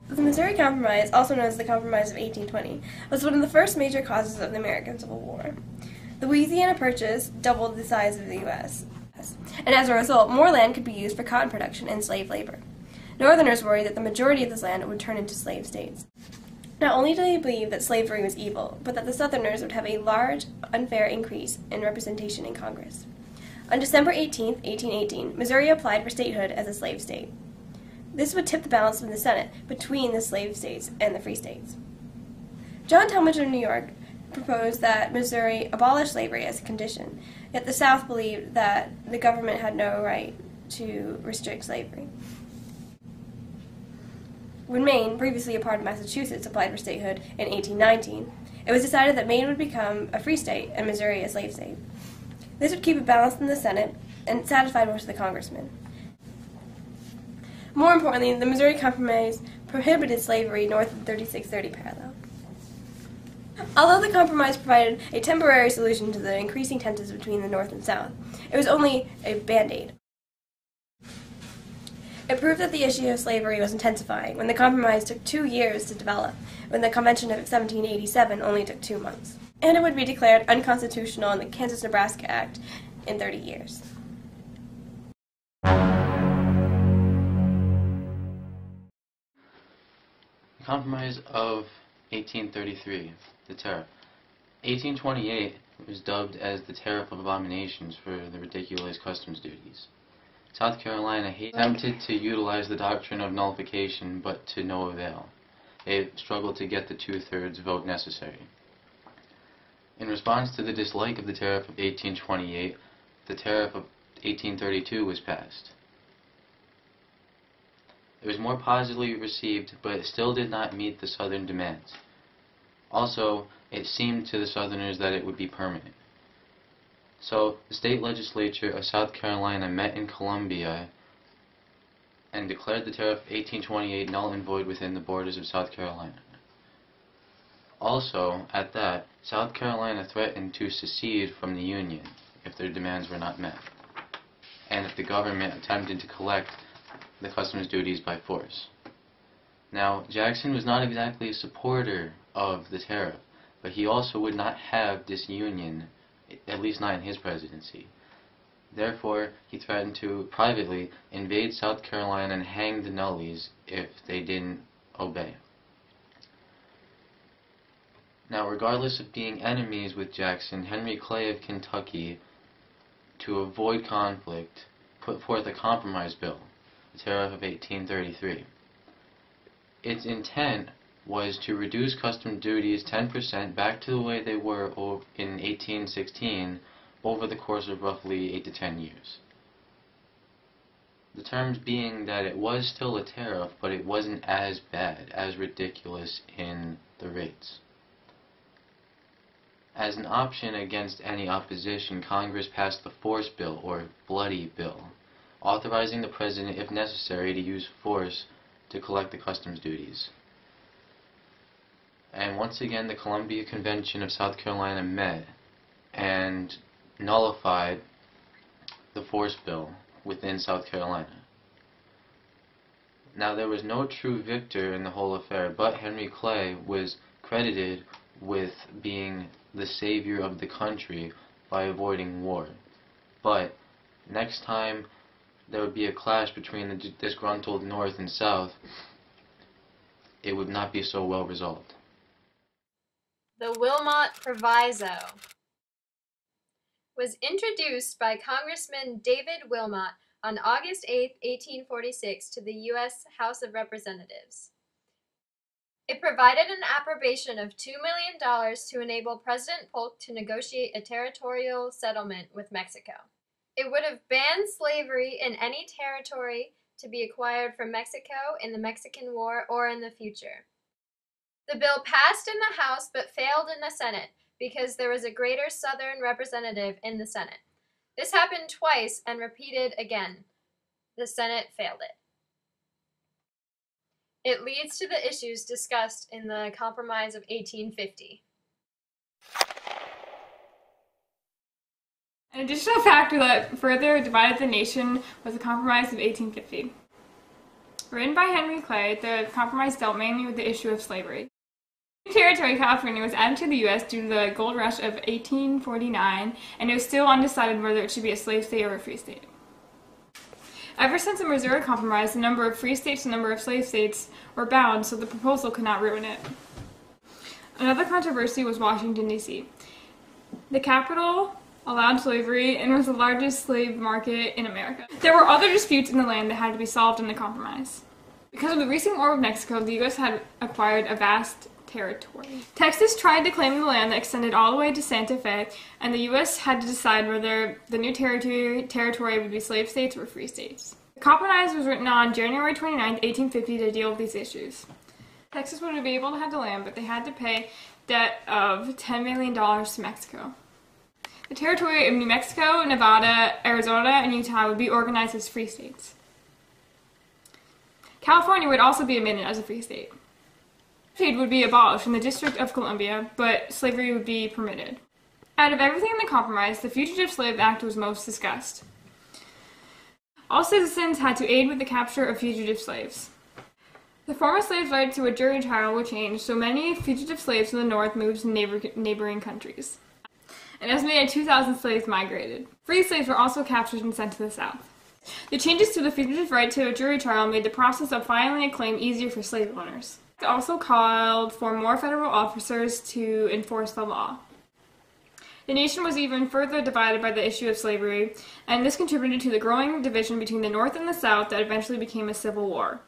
The Missouri Compromise, also known as the Compromise of 1820, was one of the first major causes of the American Civil War. The Louisiana Purchase doubled the size of the U.S., and as a result, more land could be used for cotton production and slave labor. Northerners worried that the majority of this land would turn into slave states. Not only did they believe that slavery was evil, but that the Southerners would have a large, unfair increase in representation in Congress. On December 18, 1818, Missouri applied for statehood as a slave state. This would tip the balance in the Senate between the slave states and the free states. John Talmadge of New York proposed that Missouri abolish slavery as a condition, yet the South believed that the government had no right to restrict slavery. When Maine, previously a part of Massachusetts, applied for statehood in 1819, it was decided that Maine would become a free state and Missouri a slave state. This would keep it balanced in the Senate and satisfy most of the congressmen. More importantly, the Missouri Compromise prohibited slavery north of the 3630 parallel. Although the compromise provided a temporary solution to the increasing tensions between the North and South, it was only a band-aid. It proved that the issue of slavery was intensifying when the compromise took 2 years to develop, when the Convention of 1787 only took 2 months. And it would be declared unconstitutional in the Kansas-Nebraska Act in 30 years. The Compromise of 1833, the Tariff. 1828 was dubbed as the Tariff of Abominations for the ridiculous customs duties. South Carolina attempted to utilize the doctrine of nullification, but to no avail. They struggled to get the 2/3 vote necessary. In response to the dislike of the Tariff of 1828, the Tariff of 1832 was passed. It was more positively received, but it still did not meet the Southern demands. Also, it seemed to the Southerners that it would be permanent. So, the state legislature of South Carolina met in Columbia and declared the Tariff of 1828 null and void within the borders of South Carolina. Also, at that, South Carolina threatened to secede from the Union if their demands were not met, and if the government attempted to collect the customs duties by force. Now, Jackson was not exactly a supporter of the tariff, but he also would not have disunion, at least not in his presidency. Therefore, he threatened to privately invade South Carolina and hang the Nullies if they didn't obey. Now, regardless of being enemies with Jackson, Henry Clay of Kentucky, to avoid conflict, put forth a compromise bill, the Tariff of 1833. Its intent was to reduce custom duties 10% back to the way they were in 1816 over the course of roughly 8 to 10 years. The terms being that it was still a tariff, but it wasn't as bad, as ridiculous in the rates. As an option against any opposition, Congress passed the Force Bill, or Bloody Bill, authorizing the President, if necessary, to use force to collect the customs duties. And once again, the Columbia Convention of South Carolina met and nullified the Force Bill within South Carolina. Now, there was no true victor in the whole affair, but Henry Clay was credited with being the savior of the country by avoiding war. But next time there would be a clash between the disgruntled North and South, it would not be so well resolved. The Wilmot Proviso was introduced by Congressman David Wilmot on August 8, 1846 to the U.S. House of Representatives. It provided an appropriation of $2 million to enable President Polk to negotiate a territorial settlement with Mexico. It would have banned slavery in any territory to be acquired from Mexico in the Mexican War or in the future. The bill passed in the House but failed in the Senate because there was a greater Southern representative in the Senate. This happened twice and repeated again. The Senate failed it. It leads to the issues discussed in the Compromise of 1850. An additional factor that further divided the nation was the Compromise of 1850. Written by Henry Clay, the compromise dealt mainly with the issue of slavery. The territory, California, was added to the U.S. due to the gold rush of 1849, and it was still undecided whether it should be a slave state or a free state. Ever since the Missouri Compromise, the number of free states and the number of slave states were bound, so the proposal could not ruin it. Another controversy was Washington, D.C. The capital allowed slavery and was the largest slave market in America. There were other disputes in the land that had to be solved in the compromise. Because of the recent war with Mexico, the U.S. had acquired a vast territory. Texas tried to claim the land that extended all the way to Santa Fe, and the U.S. had to decide whether the new territory would be slave states or free states. The compromise was written on January 29, 1850 to deal with these issues. Texas would be able to have the land, but they had to pay debt of $10 million to Mexico. The territory of New Mexico, Nevada, Arizona, and Utah would be organized as free states. California would also be admitted as a free state. Trade would be abolished in the District of Columbia, but slavery would be permitted. Out of everything in the compromise, the Fugitive Slave Act was most discussed. All citizens had to aid with the capture of fugitive slaves. The former slaves' right to a jury trial were changed, so many fugitive slaves from the north moved to neighboring countries. An estimated 2,000 slaves migrated. Free slaves were also captured and sent to the south. The changes to the fugitive right to a jury trial made the process of filing a claim easier for slave owners. It also called for more federal officers to enforce the law. The nation was even further divided by the issue of slavery, and this contributed to the growing division between the North and the South that eventually became a civil war.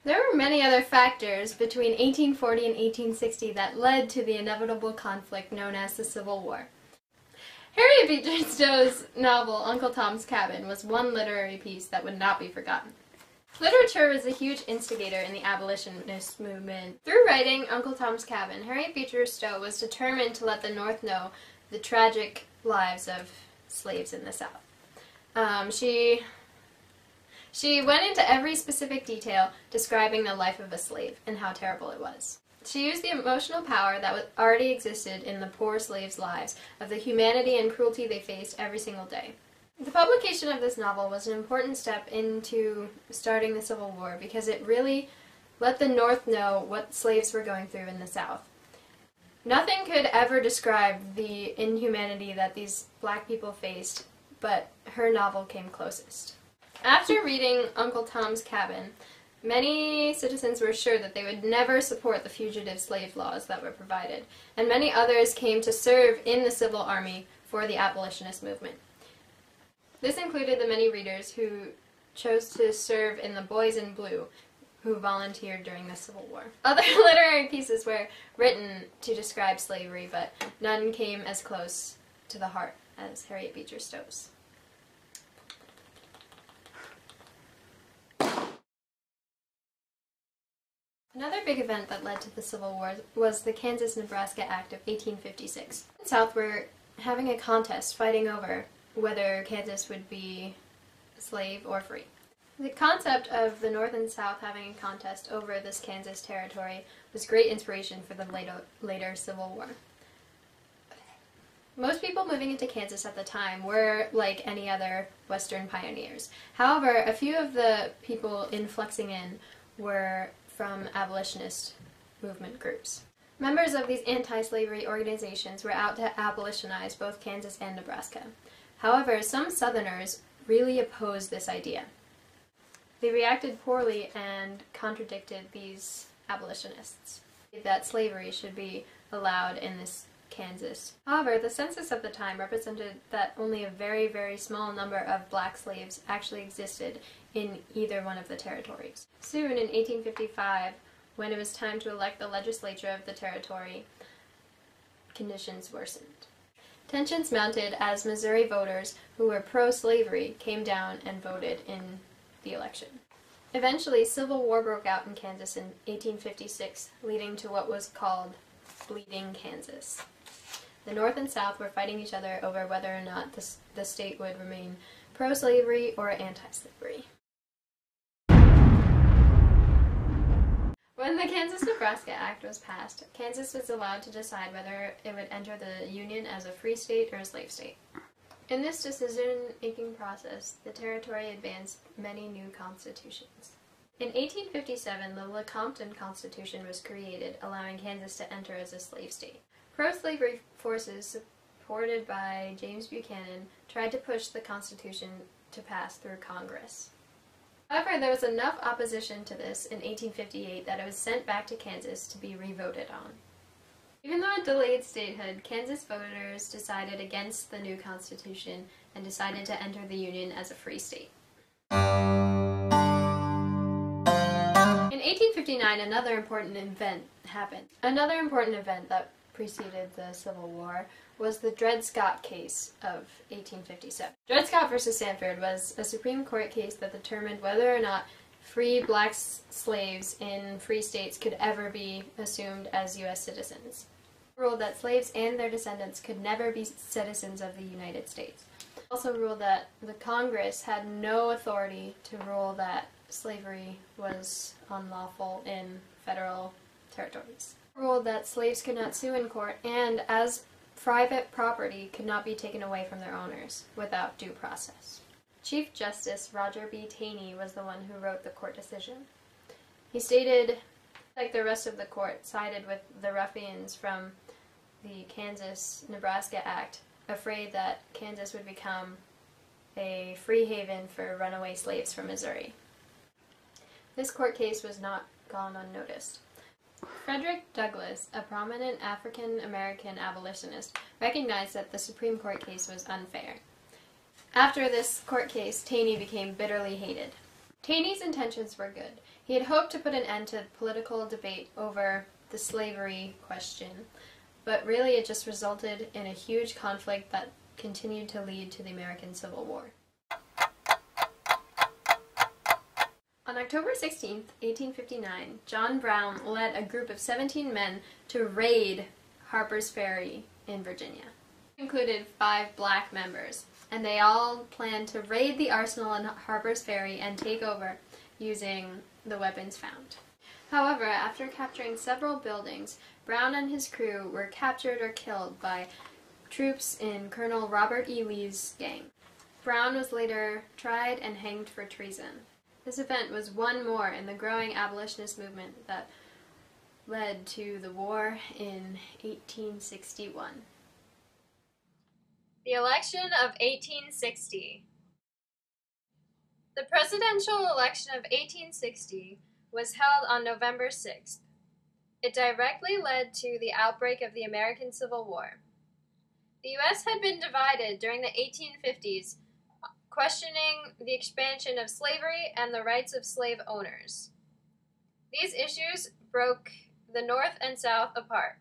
There were many other factors between 1840 and 1860 that led to the inevitable conflict known as the Civil War. Harriet Beecher Stowe's novel Uncle Tom's Cabin was one literary piece that would not be forgotten. Literature was a huge instigator in the abolitionist movement. Through writing Uncle Tom's Cabin, Harriet Beecher Stowe was determined to let the North know the tragic lives of slaves in the South. She went into every specific detail describing the life of a slave and how terrible it was. She used the emotional power that already existed in the poor slaves' lives, of the humanity and cruelty they faced every single day. The publication of this novel was an important step into starting the Civil War because it really let the North know what slaves were going through in the South. Nothing could ever describe the inhumanity that these black people faced, but her novel came closest. After reading Uncle Tom's Cabin, many citizens were sure that they would never support the fugitive slave laws that were provided, and many others came to serve in the civil army for the abolitionist movement. This included the many readers who chose to serve in the Boys in Blue, who volunteered during the Civil War. Other literary pieces were written to describe slavery, but none came as close to the heart as Harriet Beecher Stowe's. Another big event that led to the Civil War was the Kansas-Nebraska Act of 1856. The South were having a contest fighting over whether Kansas would be slave or free. The concept of the North and South having a contest over this Kansas territory was great inspiration for the later Civil War. Most people moving into Kansas at the time were like any other Western pioneers. However, a few of the people influxing in were from abolitionist movement groups. Members of these anti-slavery organizations were out to abolitionize both Kansas and Nebraska. However, some Southerners really opposed this idea. They reacted poorly and contradicted these abolitionists, that slavery should be allowed in this Kansas. However, the census of the time represented that only a very, very small number of black slaves actually existed in either one of the territories. Soon, in 1855, when it was time to elect the legislature of the territory, conditions worsened. Tensions mounted as Missouri voters who were pro-slavery came down and voted in the election. Eventually, civil war broke out in Kansas in 1856, leading to what was called Bleeding Kansas. The North and South were fighting each other over whether or not the state would remain pro-slavery or anti-slavery. When the Kansas-Nebraska Act was passed, Kansas was allowed to decide whether it would enter the Union as a free state or a slave state. In this decision-making process, the territory advanced many new constitutions. In 1857, the Lecompton Constitution was created, allowing Kansas to enter as a slave state. Pro-slavery forces, supported by James Buchanan, tried to push the Constitution to pass through Congress. However, there was enough opposition to this in 1858 that it was sent back to Kansas to be re-voted on. Even though it delayed statehood, Kansas voters decided against the new Constitution and decided to enter the Union as a free state. In 1859, another important event happened. Another important event that preceded the Civil War was the Dred Scott case of 1857. Dred Scott versus Sanford was a Supreme Court case that determined whether or not free black slaves in free states could ever be assumed as U.S. citizens. It ruled that slaves and their descendants could never be citizens of the United States. It also ruled that the Congress had no authority to rule that slavery was unlawful in federal territories. It ruled that slaves could not sue in court and, as private property, could not be taken away from their owners without due process. Chief Justice Roger B. Taney was the one who wrote the court decision. He stated, like the rest of the court, sided with the ruffians from the Kansas-Nebraska Act, afraid that Kansas would become a free haven for runaway slaves from Missouri. This court case was not gone unnoticed. Frederick Douglass, a prominent African-American abolitionist, recognized that the Supreme Court case was unfair. After this court case, Taney became bitterly hated. Taney's intentions were good. He had hoped to put an end to political debate over the slavery question, but really it just resulted in a huge conflict that continued to lead to the American Civil War. On October 16, 1859, John Brown led a group of 17 men to raid Harper's Ferry in Virginia. It included 5 black members, and they all planned to raid the arsenal in Harper's Ferry and take over using the weapons found. However, after capturing several buildings, Brown and his crew were captured or killed by troops in Colonel Robert E. Lee's gang. Brown was later tried and hanged for treason. This event was one more in the growing abolitionist movement that led to the war in 1861. The election of 1860. The presidential election of 1860 was held on November 6th. It directly led to the outbreak of the American Civil War. The U.S. had been divided during the 1850s, questioning the expansion of slavery and the rights of slave owners. These issues broke the North and South apart.